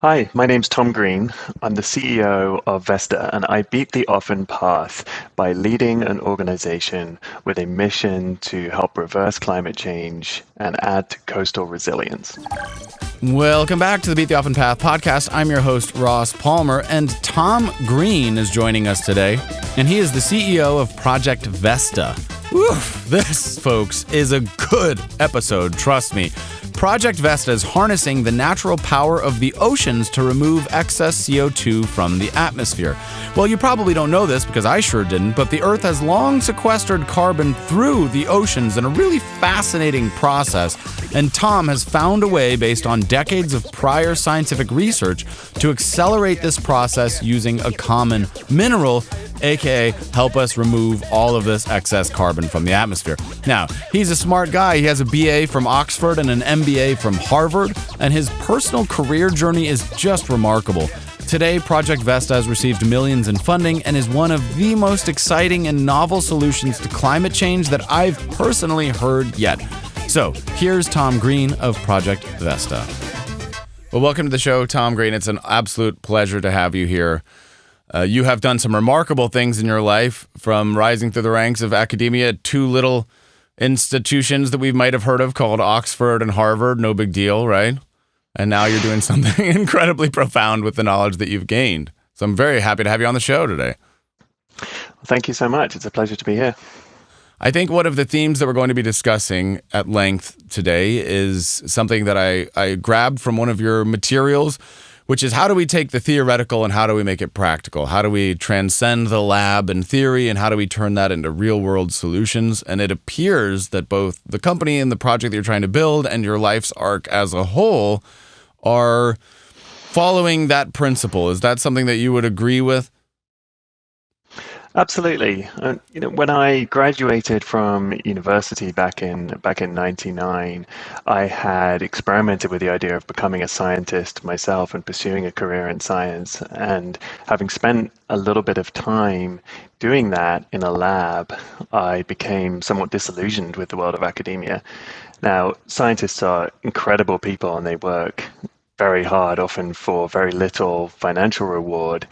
Hi, my name's Tom Green. I'm the CEO of Vesta, and I beat the often path by leading an organization with a mission to help reverse climate change and add to coastal resilience. Welcome back to the Beat the Often Path podcast. I'm your host, Ross Palmer, and Tom Green is joining us today, and he is the CEO of Project Vesta. Oof, this, folks, is a good episode, trust me. Project Vesta is harnessing the natural power of the oceans to remove excess CO2 from the atmosphere. Well, you probably don't know this because I sure didn't, but the Earth has long sequestered carbon through the oceans in a really fascinating process, and Tom has found a way, based on decades of prior scientific research, to accelerate this process using a common mineral, aka help us remove all of this excess carbon from the atmosphere. Now, he's a smart guy. He has a BA from Oxford and an MBA from Harvard, and his personal career journey is just remarkable. Today, Project Vesta has received millions in funding and is one of the most exciting and novel solutions to climate change that I've personally heard yet. So, here's Tom Green of Project Vesta. Well, welcome to the show, Tom Green. It's an absolute pleasure to have you here. You have done some remarkable things in your life, from rising through the ranks of academia at two little institutions that we might have heard of called Oxford and Harvard. No big deal, right? And now you're doing something incredibly profound with the knowledge that you've gained. So I'm very happy to have you on the show today. Thank you so much. It's a pleasure to be here. I think one of the themes that we're going to be discussing at length today is something that I grabbed from one of your materials, which is how do we take the theoretical and how do we make it practical? How do we transcend the lab and theory and how do we turn that into real world solutions? And it appears that both the company and the project that you're trying to build and your life's arc as a whole are following that principle. Is that something that you would agree with? Absolutely. When I graduated from university back in '99, I had experimented with the idea of becoming a scientist myself and pursuing a career in science. And having spent a little bit of time doing that in a lab, I became somewhat disillusioned with the world of academia. Now, scientists are incredible people and they work very hard, often for very little financial reward,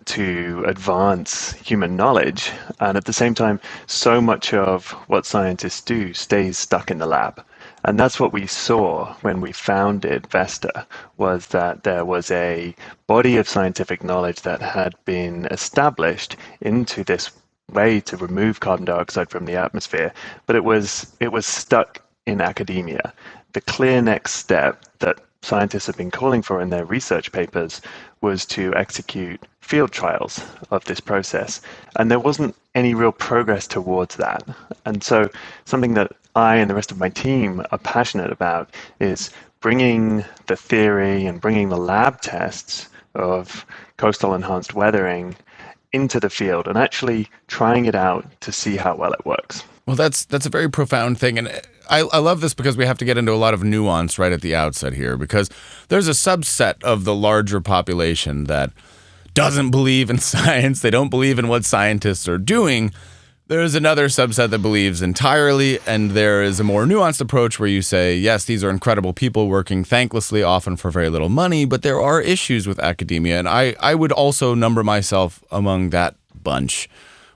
to advance human knowledge. And at the same time, so much of what scientists do stays stuck in the lab. And that's what we saw when we founded Vesta, was that there was a body of scientific knowledge that had been established into this way to remove carbon dioxide from the atmosphere, but it was stuck in academia. The clear next step that scientists have been calling for in their research papers was to execute field trials of this process. And there wasn't any real progress towards that. And so something that I and the rest of my team are passionate about is bringing the theory and bringing the lab tests of coastal enhanced weathering into the field and actually trying it out to see how well it works. Well, that's a very profound thing. And I love this because we have to get into a lot of nuance right at the outset here, because there's a subset of the larger population that doesn't believe in science. They don't believe in what scientists are doing. There's another subset that believes entirely, and there is a more nuanced approach where you say, yes, these are incredible people working thanklessly, often for very little money, but there are issues with academia. And I would also number myself among that bunch,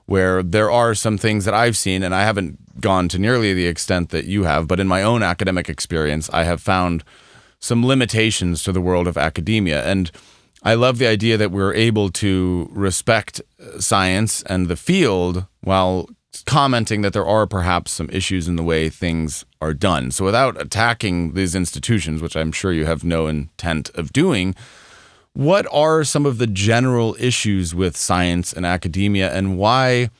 where there are some things that I've seen, and I haven't gone to nearly the extent that you have, but in my own academic experience, I have found some limitations to the world of academia. And I love the idea that we're able to respect science and the field while commenting that there are perhaps some issues in the way things are done. So without attacking these institutions, which I'm sure you have no intent of doing, what are some of the general issues with science and academia, and why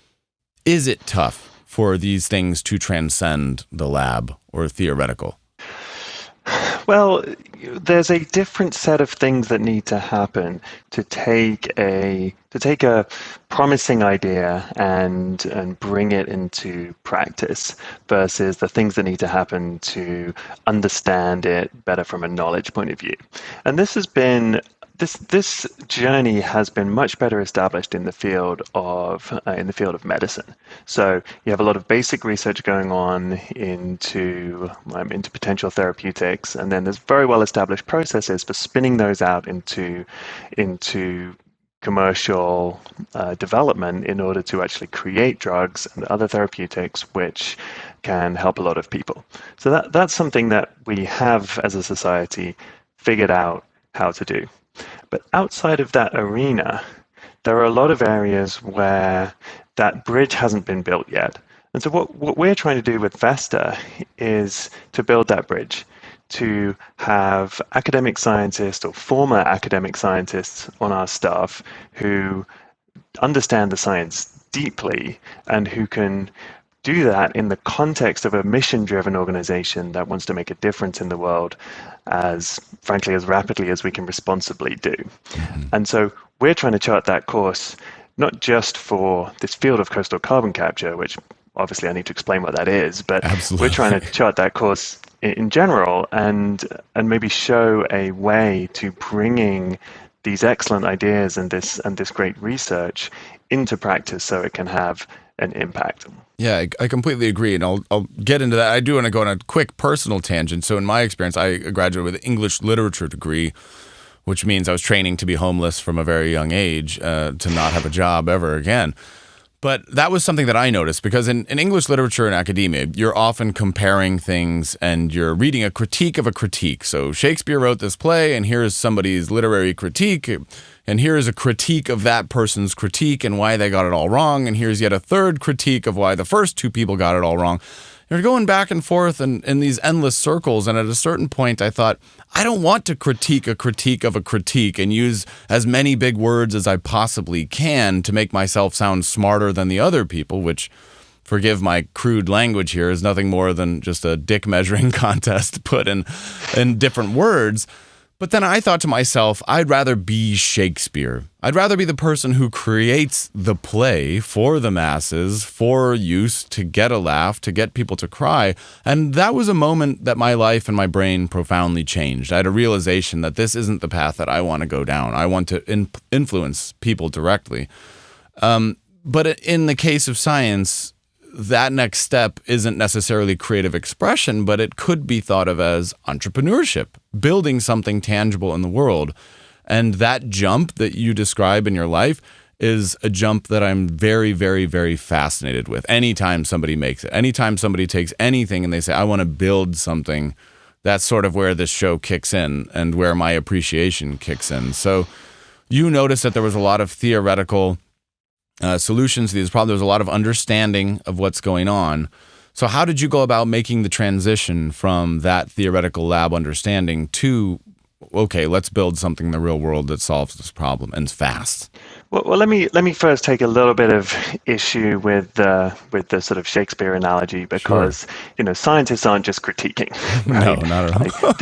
is it tough for these things to transcend the lab or theoretical? Well, there's a different set of things that need to happen to take a promising idea and bring it into practice versus the things that need to happen to understand it better from a knowledge point of view. And this journey has been much better established in the field of medicine. So you have a lot of basic research going on into potential therapeutics, and then there's very well established processes for spinning those out into commercial development in order to actually create drugs and other therapeutics which can help a lot of people. So that's something that we have as a society figured out how to do. But outside of that arena, there are a lot of areas where that bridge hasn't been built yet. And so what we're trying to do with Vesta is to build that bridge, to have academic scientists or former academic scientists on our staff who understand the science deeply and who can do that in the context of a mission-driven organization that wants to make a difference in the world as, frankly, as rapidly as we can responsibly do. And so we're trying to chart that course, not just for this field of coastal carbon capture, which obviously I need to explain what that is, but Absolutely. we're trying to chart that course in general and maybe show a way to bringing these excellent ideas and this great research into practice so it can have an impact. Yeah, I completely agree, and I'll get into that. I do want to go on a quick personal tangent. So in my experience, I graduated with an English literature degree, which means I was training to be homeless from a very young age, to not have a job ever again. But that was something that I noticed because in English literature and academia, you're often comparing things and you're reading a critique of a critique. So Shakespeare wrote this play, and here's somebody's literary critique, and here's a critique of that person's critique and why they got it all wrong, and here's yet a third critique of why the first two people got it all wrong. You're going back and forth in these endless circles, and at a certain point I thought, I don't want to critique of a critique and use as many big words as I possibly can to make myself sound smarter than the other people, which, forgive my crude language here, is nothing more than just a dick measuring contest put in different words. But then I thought to myself, I'd rather be Shakespeare. I'd rather be the person who creates the play for the masses, for use, to get a laugh, to get people to cry. And that was a moment that my life and my brain profoundly changed. I had a realization that this isn't the path that I want to go down. I want to influence people directly. But in the case of science, that next step isn't necessarily creative expression, but it could be thought of as entrepreneurship, building something tangible in the world. And that jump that you describe in your life is a jump that I'm very, very, very fascinated with. Anytime somebody makes it, anytime somebody takes anything and they say, I want to build something, that's sort of where this show kicks in and where my appreciation kicks in. So you noticed that there was a lot of theoretical solutions to these problems. There was a lot of understanding of what's going on. So how did you go about making the transition from that theoretical lab understanding to, okay, let's build something in the real world that solves this problem and fast? Well, let me first take a little bit of issue with the sort of Shakespeare analogy because scientists aren't just critiquing, right? No, not at all.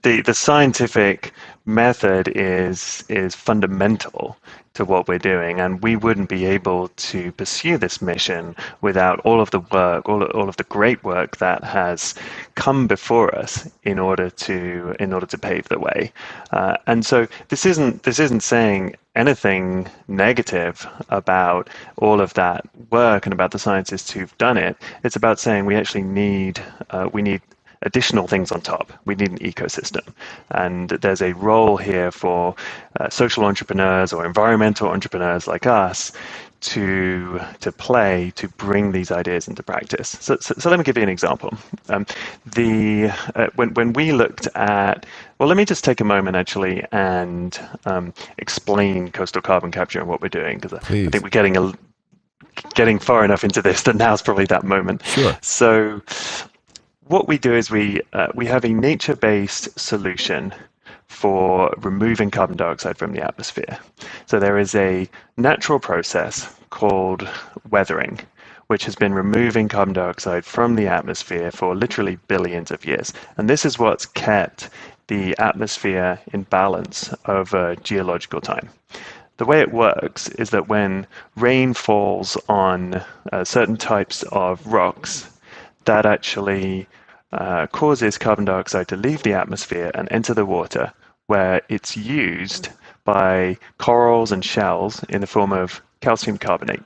The scientific method is fundamental to what we're doing, and we wouldn't be able to pursue this mission without all of the work, all of the great work that has come before us in order to pave the way. And so this isn't saying anything negative about all of that work and about the scientists who've done it. It's about saying we actually need additional things on top. We need an ecosystem. And there's a role here for social entrepreneurs or environmental entrepreneurs like us to play to bring these ideas into practice. So let me give you an example. When we looked at, well, let me just take a moment actually and explain coastal carbon capture and what we're doing, because I think we're getting far enough into this that now's probably that moment. Sure. So what we do is we have a nature-based solution for removing carbon dioxide from the atmosphere. So there is a natural process called weathering, which has been removing carbon dioxide from the atmosphere for literally billions of years. And this is what's kept the atmosphere in balance over geological time. The way it works is that when rain falls on certain types of rocks, that actually causes carbon dioxide to leave the atmosphere and enter the water, where it's used by corals and shells in the form of calcium carbonate.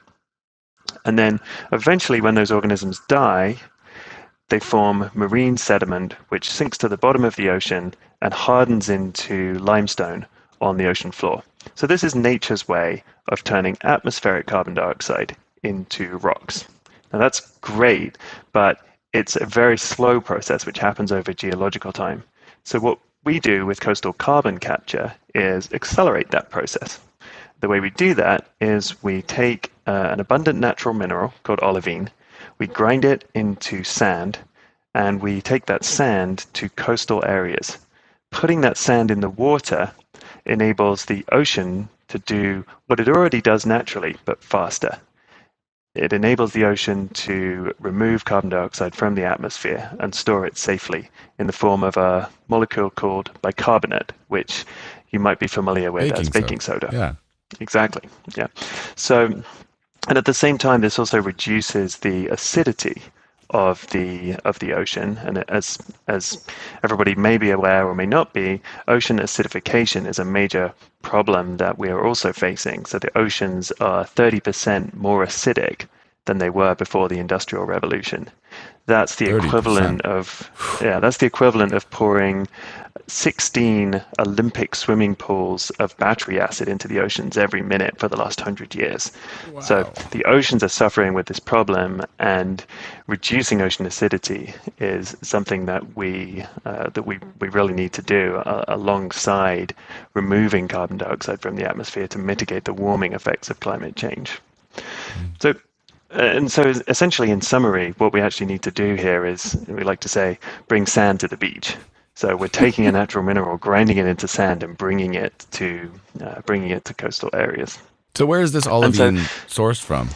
And then eventually, when those organisms die, they form marine sediment, which sinks to the bottom of the ocean and hardens into limestone on the ocean floor. So this is nature's way of turning atmospheric carbon dioxide into rocks. Now that's great, but it's a very slow process which happens over geological time. So what we do with coastal carbon capture is accelerate that process. The way we do that is we take an abundant natural mineral called olivine, we grind it into sand, and we take that sand to coastal areas. Putting that sand in the water enables the ocean to do what it already does naturally, but faster. It enables the ocean to remove carbon dioxide from the atmosphere and store it safely in the form of a molecule called bicarbonate, which you might be familiar with as baking soda. Yeah. Exactly. Yeah. So, and at the same time, this also reduces the acidity of the ocean. And as everybody may be aware or may not be, ocean acidification is a major problem that we are also facing. So the oceans are 30% more acidic than they were before the Industrial Revolution. That's the 30%. equivalent of that's the equivalent of pouring 16 Olympic swimming pools of battery acid into the oceans every minute for the last 100 years. Wow. So the oceans are suffering with this problem, and reducing ocean acidity is something that we really need to do alongside removing carbon dioxide from the atmosphere to mitigate the warming effects of climate change. So essentially, in summary, what we actually need to do here is, we like to say, bring sand to the beach. So we're taking a natural mineral, grinding it into sand, and bringing it to coastal areas. So where is this olivine sourced from?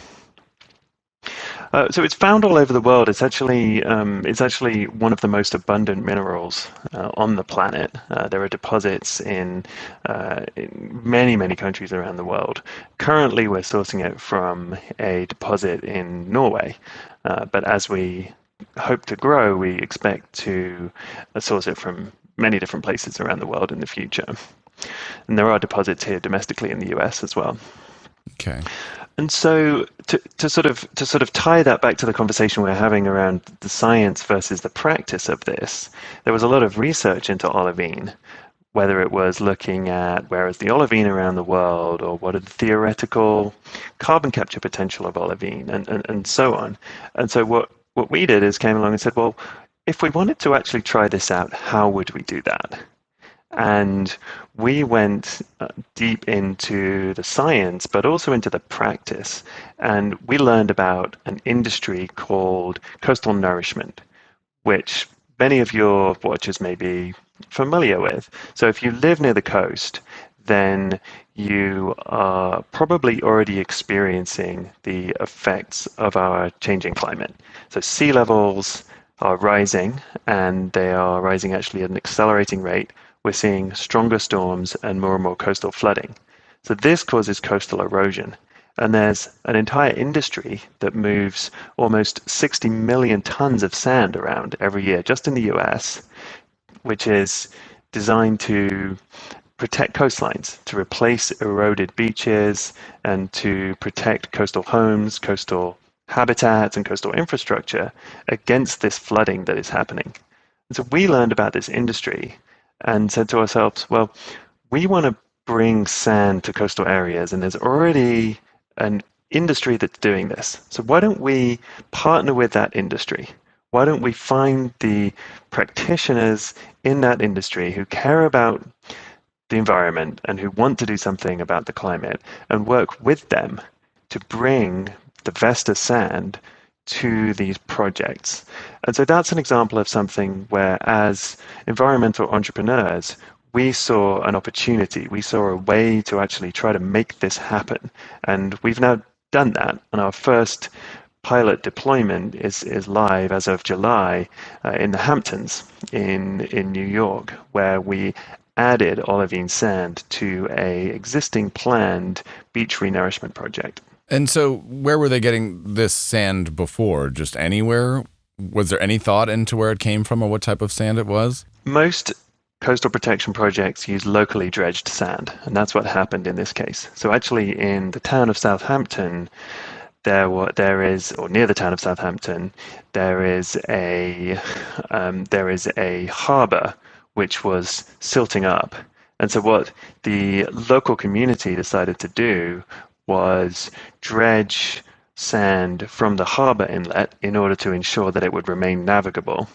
So it's found all over the world. It's actually one of the most abundant minerals on the planet. There are deposits in many countries around the world. Currently, we're sourcing it from a deposit in Norway, but as we hope to grow, we expect to source it from many different places around the world in the future. And there are deposits here domestically in the US as well. Okay. And so to sort of tie that back to the conversation we're having around the science versus the practice of this, there was a lot of research into olivine, whether it was looking at where is the olivine around the world, or what are the theoretical carbon capture potential of olivine, and so on. And so what we did is came along and said, well, if we wanted to actually try this out, how would we do that? And we went deep into the science, but also into the practice. And we learned about an industry called coastal nourishment, which many of your watchers may be familiar with. So if you live near the coast, then you are probably already experiencing the effects of our changing climate. So sea levels are rising, and they are rising actually at an accelerating rate. We're seeing stronger storms and more coastal flooding. So this causes coastal erosion. And there's an entire industry that moves almost 60 million tons of sand around every year, just in the US, which is designed to protect coastlines, to replace eroded beaches, and to protect coastal homes, coastal habitats, and coastal infrastructure against this flooding that is happening. And so we learned about this industry and said to ourselves, well, we want to bring sand to coastal areas, and there's already an industry that's doing this. So why don't we partner with that industry? Why don't we find the practitioners in that industry who care about the environment and who want to do something about the climate, and work with them to bring the Vesta sand to these projects? And so that's an example of something where, as environmental entrepreneurs, we saw an opportunity. We saw a way to actually try to make this happen. And we've now done that. And our first pilot deployment is live as of July in the Hamptons in New York, where we added olivine sand to a existing planned beach renourishment project. And so where were they getting this sand before? Just anywhere? Was there any thought into where it came from or what type of sand it was? Most coastal protection projects use locally dredged sand, and that's what happened in this case. So actually, in the town of Southampton, there is, or near the town of Southampton, there is a harbour which was silting up, and so what the local community decided to do was dredge sand from the harbour inlet in order to ensure that it would remain navigable,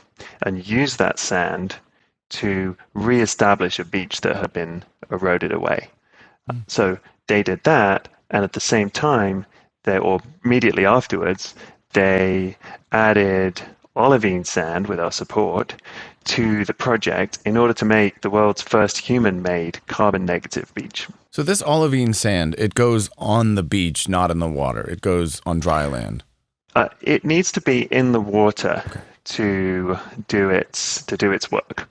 and use that sand to re-establish a beach that had been eroded away. So they did that, and at the same time, or immediately afterwards, they added olivine sand with our support to the project in order to make the world's first human-made carbon-negative beach. So this olivine sand, it goes on the beach, not in the water. It goes on dry land. It needs to be in the water to do its work,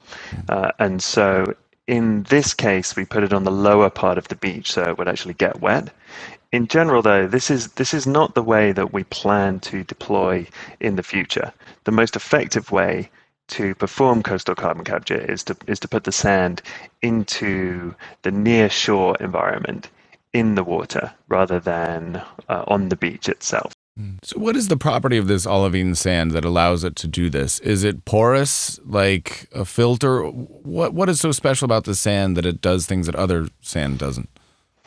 and so in this case, we put it on the lower part of the beach, so it would actually get wet. In general, though, this is not the way that we plan to deploy in the future. The most effective way to perform coastal carbon capture is to put the sand into the near shore environment in the water rather than on the beach itself. So what is the property of this olivine sand that allows it to do this? Is it porous, like a filter? What is so special about the sand that it does things that other sand doesn't,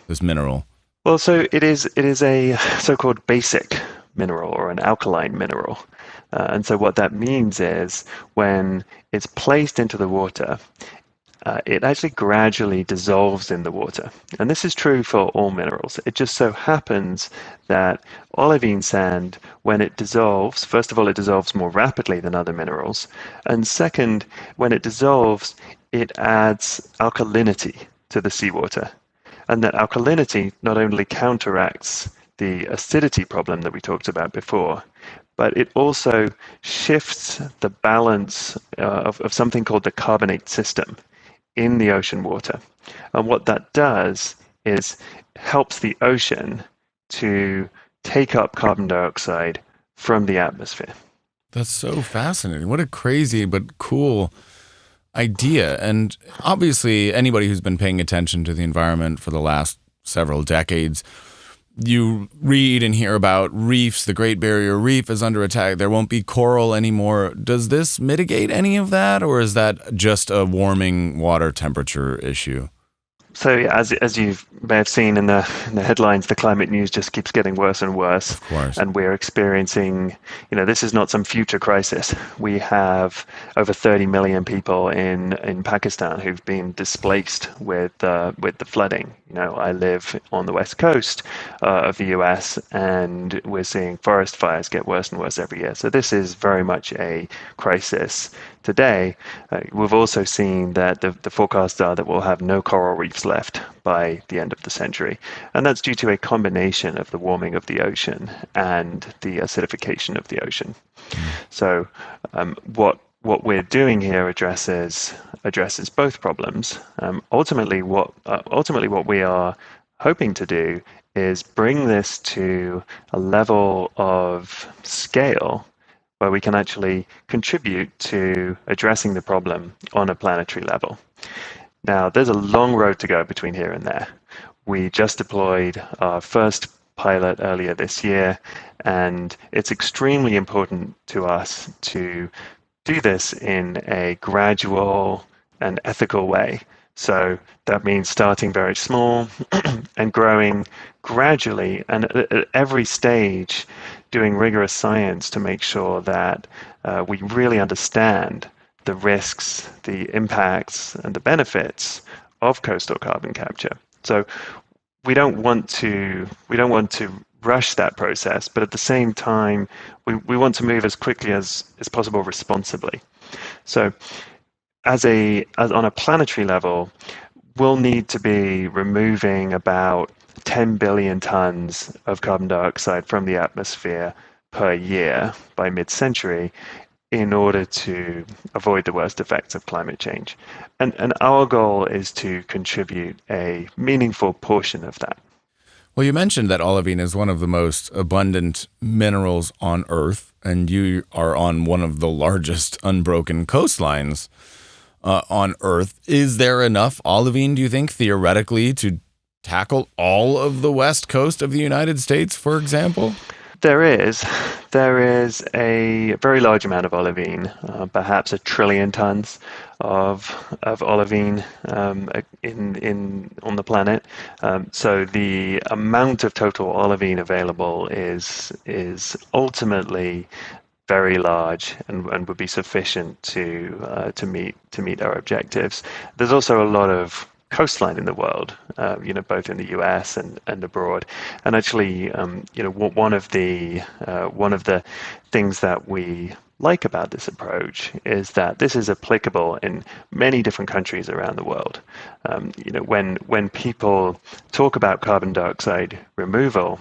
this mineral? Well, so it is a so-called basic mineral or an alkaline mineral. And so what that means is when it's placed into the water, it actually gradually dissolves in the water. And this is true for all minerals. It just so happens that olivine sand, when it dissolves, first of all, it dissolves more rapidly than other minerals. And second, when it dissolves, it adds alkalinity to the seawater. And that alkalinity not only counteracts the acidity problem that we talked about before, but it also shifts the balance of something called the carbonate system in the ocean water. And what that does is helps the ocean to take up carbon dioxide from the atmosphere. That's so fascinating. What a crazy but cool idea. And obviously, anybody who's been paying attention to the environment for the last several decades, you read and hear about reefs. The Great Barrier Reef is under attack. There won't be coral anymore. Does this mitigate any of that, or is that just a warming water temperature issue? So yeah, as you may have seen in the headlines, the climate news just keeps getting worse and worse. Of course. And we're experiencing, this is not some future crisis. We have over 30 million people in Pakistan who've been displaced with the flooding. I live on the west coast of the US, and we're seeing forest fires get worse and worse every year. So this is very much a crisis today. We've also seen that the forecasts are that we'll have no coral reefs left by the end of the century. And that's due to a combination of the warming of the ocean and the acidification of the ocean. So what we're doing here addresses both problems. Ultimately, what we are hoping to do is bring this to a level of scale where we can actually contribute to addressing the problem on a planetary level. Now, there's a long road to go between here and there. We just deployed our first pilot earlier this year, and it's extremely important to us to do this in a gradual and ethical way. So that means starting very small and growing gradually, and at every stage doing rigorous science to make sure that we really understand the risks, the impacts, and the benefits of coastal carbon capture. So we don't want to rush that process, but at the same time, we want to move as quickly as possible responsibly. So on a planetary level, we'll need to be removing about 10 billion tons of carbon dioxide from the atmosphere per year by mid-century in order to avoid the worst effects of climate change. And our goal is to contribute a meaningful portion of that. Well, you mentioned that olivine is one of the most abundant minerals on Earth, and you are on one of the largest unbroken coastlines on Earth. Is there enough olivine, do you think, theoretically, to tackle all of the west coast of the United States, for example? There is. There is a very large amount of olivine, perhaps 1 trillion tons of olivine in on the planet. So the amount of total olivine available is ultimately very large and would be sufficient to meet our objectives. There's also a lot of coastline in the world, both in the US and abroad. And actually, one of the things that we like about this approach is that this is applicable in many different countries around the world. When people talk about carbon dioxide removal,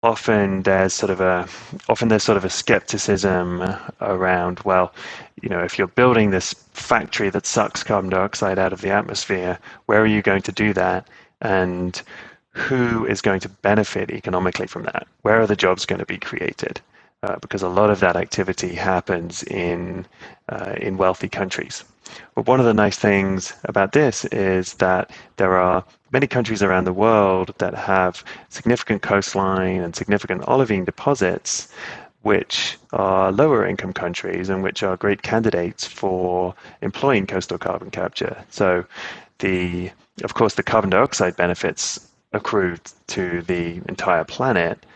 often there's sort of a skepticism around, well, if you're building this factory that sucks carbon dioxide out of the atmosphere, where are you going to do that? And who is going to benefit economically from that? Where are the jobs going to be created? Because a lot of that activity happens in wealthy countries. But one of the nice things about this is that there are many countries around the world that have significant coastline and significant olivine deposits, which are lower income countries and which are great candidates for employing coastal carbon capture. So of course, the carbon dioxide benefits accrue to the entire planet,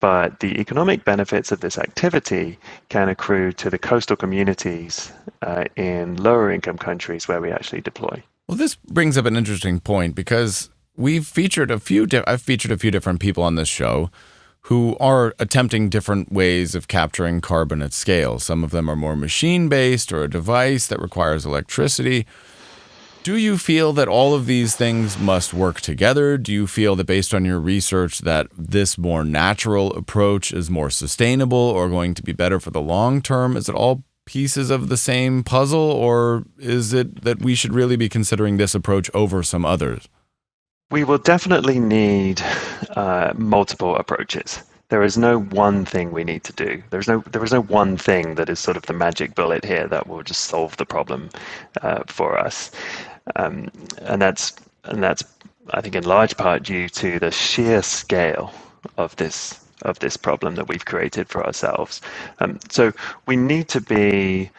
but the economic benefits of this activity can accrue to the coastal communities in lower income countries where we actually deploy. Well, this brings up an interesting point because I've featured a few different people on this show who are attempting different ways of capturing carbon at scale. Some of them are more machine-based or a device that requires electricity. Do you feel that all of these things must work together? Do you feel that based on your research that this more natural approach is more sustainable or going to be better for the long term? Is it all pieces of the same puzzle, or is it that we should really be considering this approach over some others? We will definitely need multiple approaches. There is no one thing we need to do. There is no one thing that is sort of the magic bullet here that will just solve the problem for us. And that's I think in large part due to the sheer scale of this problem that we've created for ourselves. So we need to be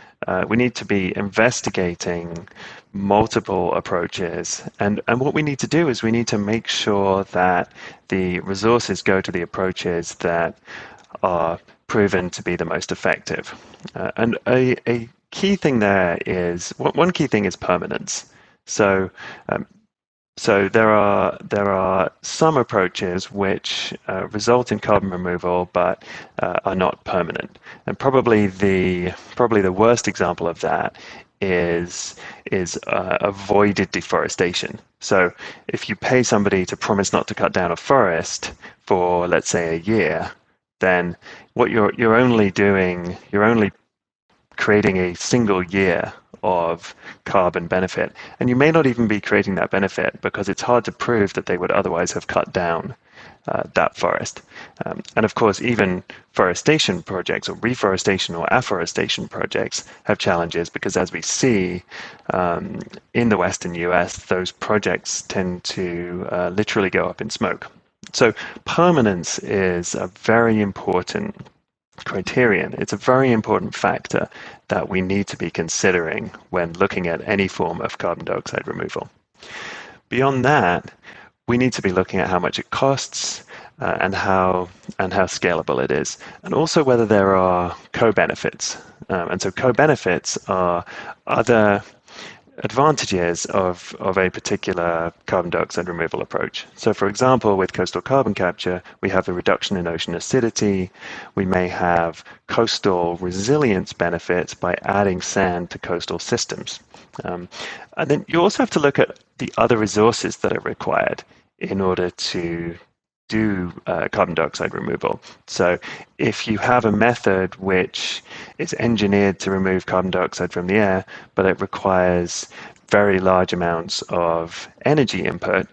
investigating multiple approaches, and what we need to do is we need to make sure that the resources go to the approaches that are proven to be the most effective. And a key thing there is one key thing is permanence. So there are some approaches which result in carbon removal but are not permanent, and probably the worst example of that is avoided deforestation. So if you pay somebody to promise not to cut down a forest for, let's say, a year, then what you're only creating a single year of carbon benefit. And you may not even be creating that benefit because it's hard to prove that they would otherwise have cut down that forest. And of course, even forestation projects or reforestation or afforestation projects have challenges because, as we see in the Western US, those projects tend to literally go up in smoke. So permanence is a very important criterion. It's a very important factor that we need to be considering when looking at any form of carbon dioxide removal. Beyond that, we need to be looking at how much it costs and how scalable it is, and also whether there are co-benefits. And so co-benefits are other advantages of a particular carbon dioxide removal approach. So for example, with coastal carbon capture, we have a reduction in ocean acidity. We may have coastal resilience benefits by adding sand to coastal systems. And then you also have to look at the other resources that are required in order to do carbon dioxide removal. So if you have a method which is engineered to remove carbon dioxide from the air, but it requires very large amounts of energy input,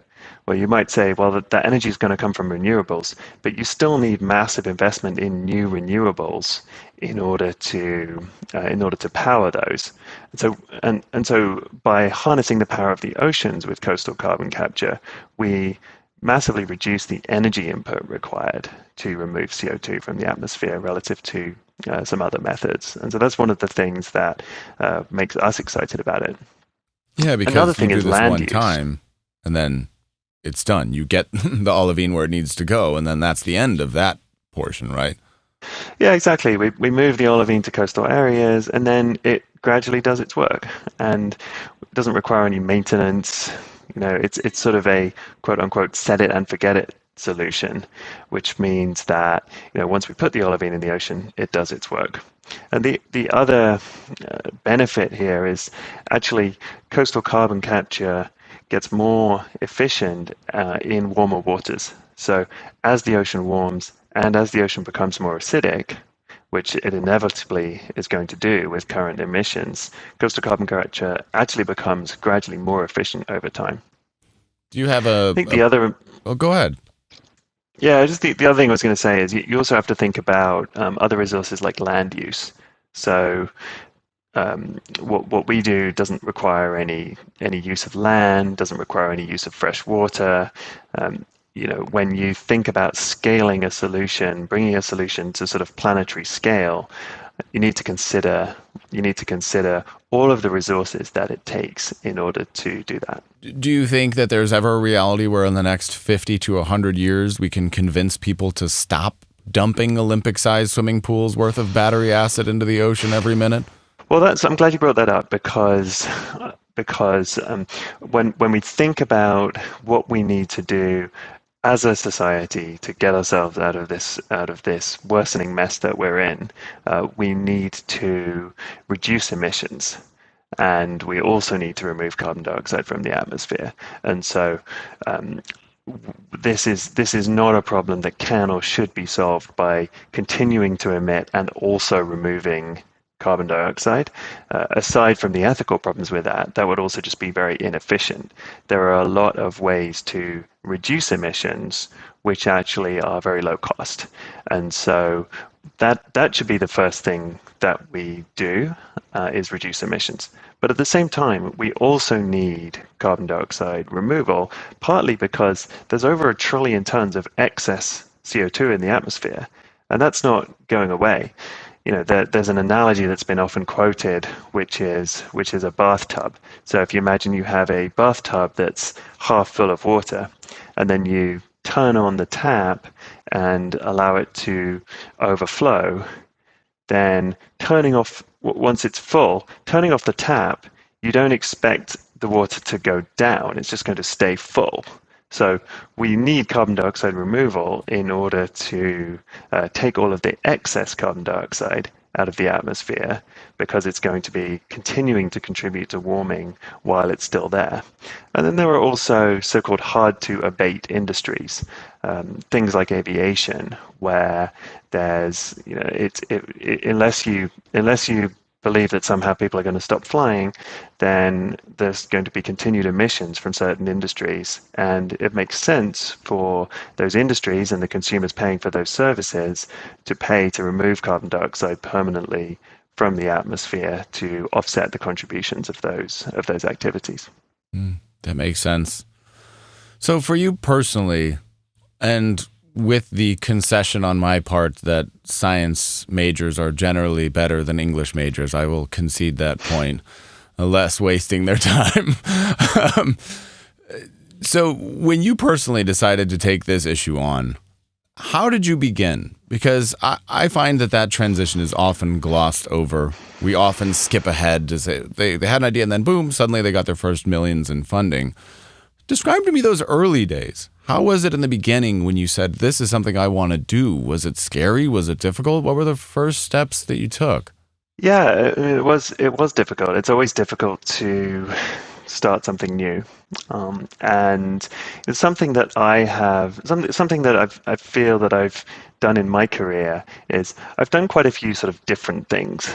Well, you might say, well, that energy is going to come from renewables, but you still need massive investment in new renewables in order to power those. And so by harnessing the power of the oceans with coastal carbon capture, we massively reduce the energy input required to remove CO2 from the atmosphere relative to some other methods. And so that's one of the things that makes us excited about it. Yeah, Another because you thing do is this land one use. time and then it's done. You get the olivine where it needs to go, and then that's the end of that portion, right? Yeah, exactly. We move the olivine to coastal areas, and then it gradually does its work, and it doesn't require any maintenance. It's sort of a quote unquote set it and forget it solution, which means that once we put the olivine in the ocean, it does its work. And the other benefit here is actually coastal carbon capture gets more efficient in warmer waters. So as the ocean warms and as the ocean becomes more acidic, which it inevitably is going to do with current emissions, coastal carbon capture actually becomes gradually more efficient over time. Do you have I think the other, oh, go ahead. yeah, just the other thing I was going to say is you also have to think about other resources like land use. So what we do doesn't require any use of land, doesn't require any use of fresh water. When you think about scaling a solution, bringing a solution to sort of planetary scale, you need to consider all of the resources that it takes in order to do that. Do you think that there's ever a reality where in the next 50 to 100 years we can convince people to stop dumping Olympic-sized swimming pools worth of battery acid into the ocean every minute? Well, I'm glad you brought that up because when we think about what we need to do as a society to get ourselves out of this worsening mess that we're in, we need to reduce emissions. And we also need to remove carbon dioxide from the atmosphere. And so this is not a problem that can or should be solved by continuing to emit and also removing carbon dioxide. Aside from the ethical problems with that, that would also just be very inefficient. There are a lot of ways to reduce emissions which actually are very low cost. And so that should be the first thing that we do is reduce emissions. But at the same time, we also need carbon dioxide removal, partly because there's over 1 trillion tons of excess CO2 in the atmosphere, and that's not going away. There's an analogy that's been often quoted, which is a bathtub. So if you imagine you have a bathtub that's half full of water, and then you turn on the tap and allow it to overflow, then once it's full, turning off the tap, you don't expect the water to go down. It's just going to stay full. So we need carbon dioxide removal in order to take all of the excess carbon dioxide out of the atmosphere, because it's going to be continuing to contribute to warming while it's still there. And then there are also so-called hard-to-abate industries, things like aviation, where there's, unless you believe that somehow people are going to stop flying, then there's going to be continued emissions from certain industries. And it makes sense for those industries and the consumers paying for those services to pay to remove carbon dioxide permanently from the atmosphere to offset the contributions of those activities. That makes sense. So for you personally, and with the concession on my part that science majors are generally better than English majors, I will concede that point, less wasting their time. So when you personally decided to take this issue on, how did you begin? Because I find that transition is often glossed over. We often skip ahead to say they had an idea and then boom, suddenly they got their first millions in funding. Describe to me those early days. How was it in the beginning when you said, this is something I want to do? Was it scary? Was it difficult? What were the first steps that you took? Yeah, it was difficult. It's always difficult to start something new. And it's something that I have, something that I feel that I've done in my career is I've done quite a few sort of different things,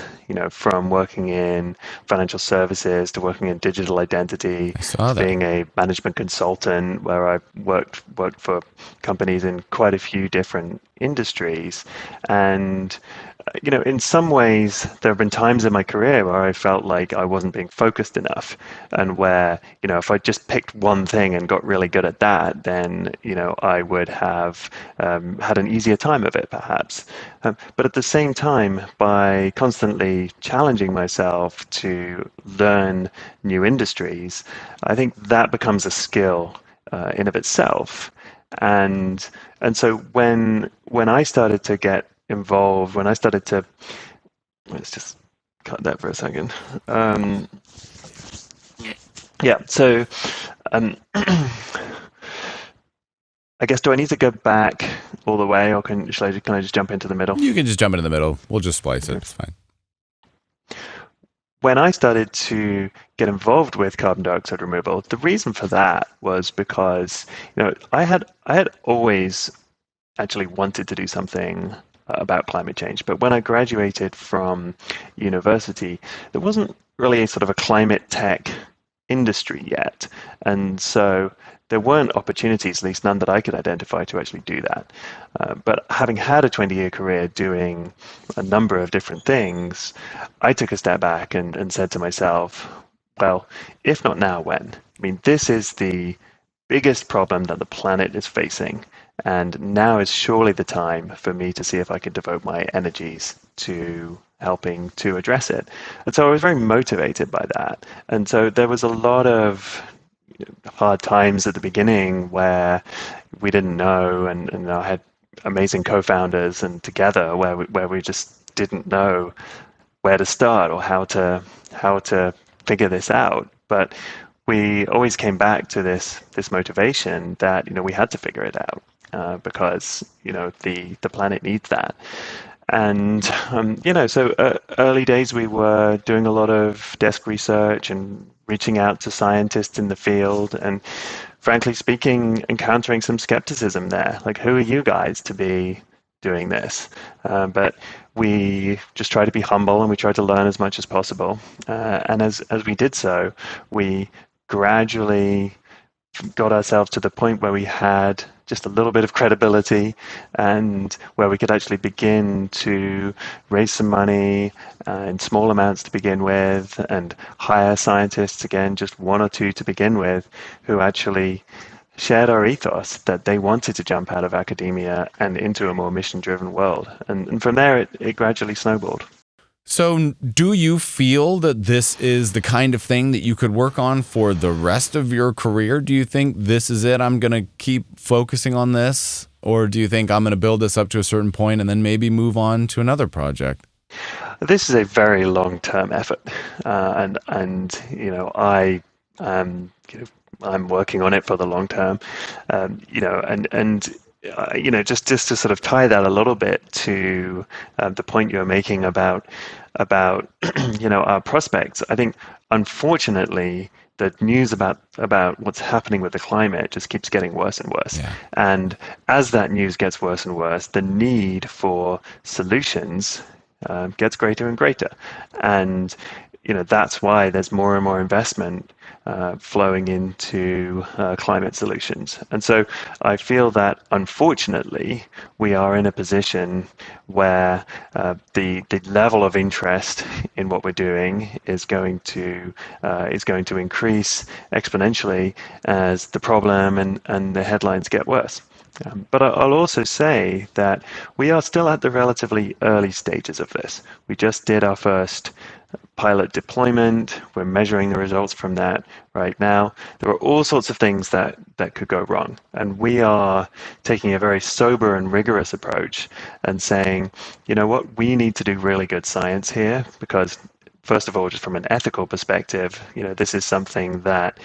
from working in financial services to working in digital identity I saw to that. being a management consultant where I've worked for companies in quite a few different industries. And in some ways, there have been times in my career where I felt like I wasn't being focused enough, and where, if I just picked one thing and got really good at that, then, I would have had an easier time of it, perhaps. But at the same time, by constantly challenging myself to learn new industries, I think that becomes a skill in of itself. And so when I started to get involved, when I started to, let's just cut that for a second. Yeah, so um, I guess, do I need to go back all the way, or can I just jump into the middle? You can just jump into the middle. We'll just splice it. It's fine. When I started to get involved with carbon dioxide removal, the reason for that was because I had always actually wanted to do something about climate change. But when I graduated from university, there wasn't really a sort of a climate tech industry yet. And so there weren't opportunities, at least none that I could identify, to actually do that. But having had a 20-year career doing a number of different things, I took a step back and said to myself, well, if not now, when? I mean, this is the biggest problem that the planet is facing. And now is surely the time for me to see if I could devote my energies to helping to address it. And so I was very motivated by that. And so there was a lot of hard times at the beginning where we didn't know, and I had amazing co-founders, and together where we just didn't know where to start or how to figure this out. But we always came back to this motivation that we had to figure it out, because the planet needs that. And so early days we were doing a lot of desk research and reaching out to scientists in the field, and frankly speaking, encountering some skepticism there. Like, who are you guys to be doing this? But we just try to be humble, and we try to learn as much as possible. And as we did so, we gradually got ourselves to the point where we had just a little bit of credibility, and where we could actually begin to raise some money in small amounts to begin with, and hire scientists, again, just one or two to begin with, who actually shared our ethos that they wanted to jump out of academia and into a more mission-driven world. And from there, it gradually snowballed. So do you feel that this is the kind of thing that you could work on for the rest of your career? Do you think this is it? I'm going to keep focusing on this? Or do you think I'm going to build this up to a certain point and then maybe move on to another project? This is a very long-term effort. I'm working on it for the long term. Just to sort of tie that a little bit to the point you were making about our prospects. I think, unfortunately, the news about what's happening with the climate just keeps getting worse and worse. Yeah. And as that news gets worse and worse, the need for solutions gets greater and greater. And that's why there's more and more investment flowing into climate solutions. And so I feel that, unfortunately, we are in a position where the level of interest in what we're doing is going to increase exponentially as the problem and the headlines get worse. But I'll also say that we are still at the relatively early stages of this. We just did our first pilot deployment. We're measuring the results from that right now. There are all sorts of things that could go wrong. And we are taking a very sober and rigorous approach and saying, you know what, we need to do really good science here, because first of all, just from an ethical perspective, this is something that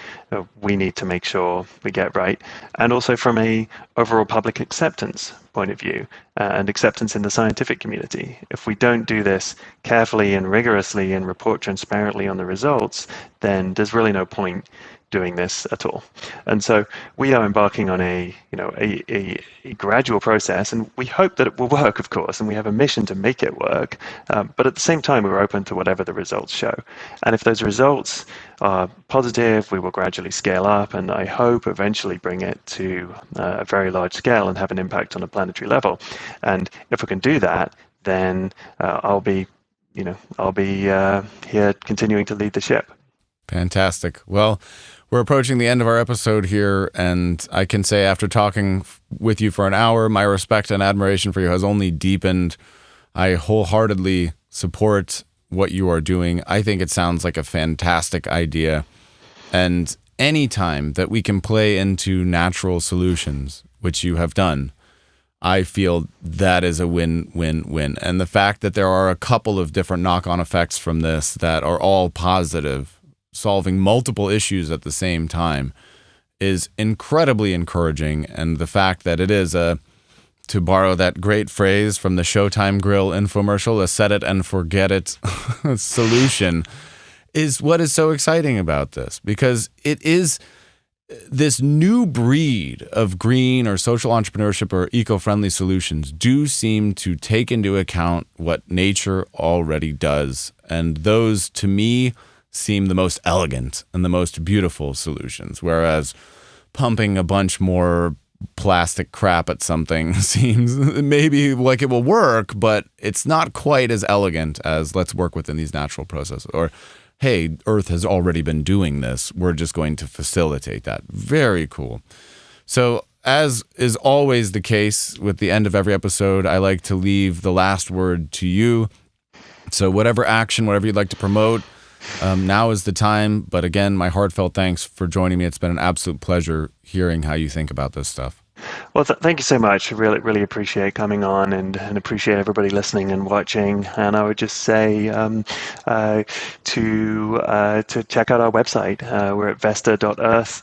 we need to make sure we get right, and also from a overall public acceptance point of view and acceptance in the scientific community. If we don't do this carefully and rigorously and report transparently on the results, then there's really no point doing this at all. And so we are embarking on a gradual process, and we hope that it will work, of course, and we have a mission to make it work. But at the same time, we're open to whatever the results show. And if those results are positive, we will gradually scale up, and I hope eventually bring it to a very large scale and have an impact on a planetary level. And if we can do that, then I'll be here continuing to lead the ship. Fantastic. Well, we're approaching the end of our episode here, and I can say after talking with you for an hour, my respect and admiration for you has only deepened. I wholeheartedly support what you are doing. I think it sounds like a fantastic idea. And any time that we can play into natural solutions, which you have done, I feel that is a win-win-win. And the fact that there are a couple of different knock-on effects from this that are all positive, solving multiple issues at the same time, is incredibly encouraging. And the fact that it is to borrow that great phrase from the Showtime Grill infomercial, a set it and forget it solution, is what is so exciting about this, because it is this new breed of green or social entrepreneurship or eco-friendly solutions do seem to take into account what nature already does. And those, to me, seem the most elegant and the most beautiful solutions, whereas pumping a bunch more plastic crap at something seems maybe like it will work, but it's not quite as elegant as let's work within these natural processes. Or, hey, Earth has already been doing this. We're just going to facilitate that. Very cool. So, as is always the case with the end of every episode, I like to leave the last word to you. So whatever action, whatever you'd like to promote, now is the time. But again, my heartfelt thanks for joining me. It's been an absolute pleasure hearing how you think about this stuff. Well, thank you so much. I really appreciate coming on and appreciate everybody listening and watching. And I would just say to check out our website. We're at vesta.earth.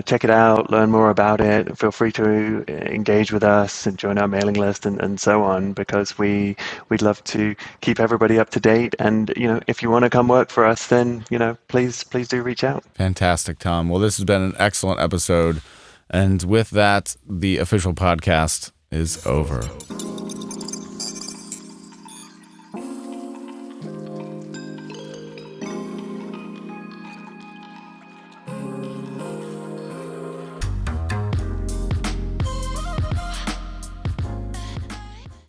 Check it out, learn more about it. Feel free to engage with us and join our mailing list and so on, because we'd love to keep everybody up to date. And, if you want to come work for us, then, please do reach out. Fantastic, Tom. Well, this has been an excellent episode. And with that, the official podcast is over.